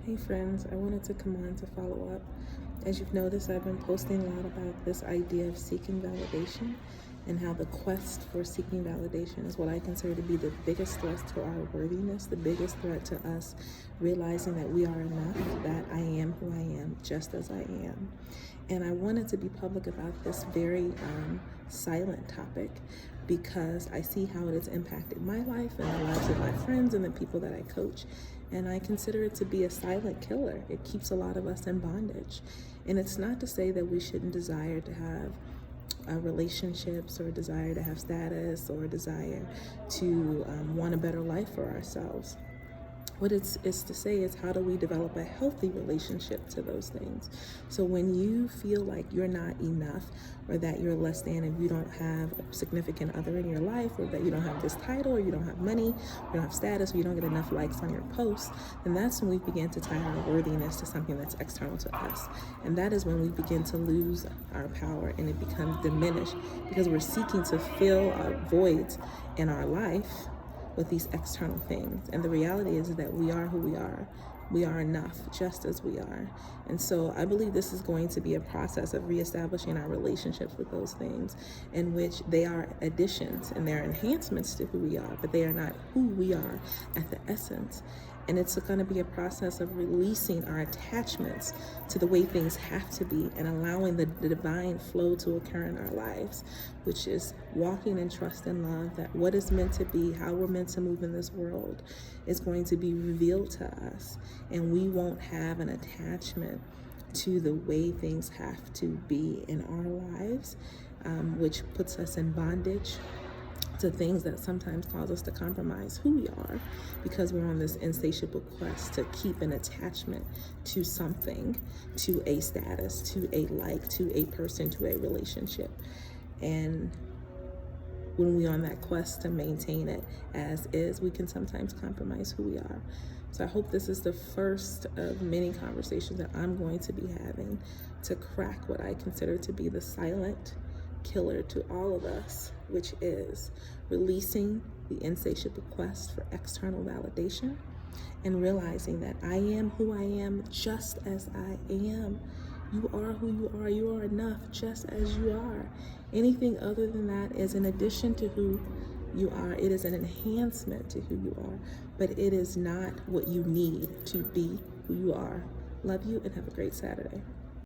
Hey friends, I wanted to come on to follow up. As you've noticed, I've been posting a lot about this idea of seeking validation and how the quest for seeking validation is what I consider to be the biggest threat to our worthiness, the biggest threat to us realizing that we are enough, that I am who I am, just as I am. And I wanted to be public about this very silent topic because I see how it has impacted my life and the lives of my friends and the people that I coach. And I consider it to be a silent killer. It keeps a lot of us in bondage. And it's not to say that we shouldn't desire to have relationships or desire to have status or desire to want a better life for ourselves. What it's to say is, how do we develop a healthy relationship to those things? So when you feel like you're not enough, or that you're less than, and you don't have a significant other in your life, or that you don't have this title, or you don't have money, or you don't have status, or you don't get enough likes on your posts, then that's when we begin to tie our worthiness to something that's external to us. And that is when we begin to lose our power and it becomes diminished, because we're seeking to fill our voids in our life with these external things. And the reality is that we are who we are. We are enough just as we are. And so I believe this is going to be a process of reestablishing our relationships with those things, in which they are additions and they're enhancements to who we are, but they are not who we are at the essence. And it's going to be a process of releasing our attachments to the way things have to be and allowing the divine flow to occur in our lives, which is walking in trust and love, that what is meant to be, how we're meant to move in this world, is going to be revealed to us. And we won't have an attachment to the way things have to be in our lives, which puts us in bondage to things that sometimes cause us to compromise who we are, because we're on this insatiable quest to keep an attachment to something, to a status, to a like, to a person, to a relationship. And when we're on that quest to maintain it as is, we can sometimes compromise who we are. So I hope this is the first of many conversations that I'm going to be having to crack what I consider to be the silent killer to all of us, which is releasing the insatiable quest for external validation and realizing that I am who I am just as I am. You are who you are. You are enough just as you are. Anything other than that is an addition to who you are. It is an enhancement to who you are, but it is not what you need to be who you are. Love you and have a great Saturday.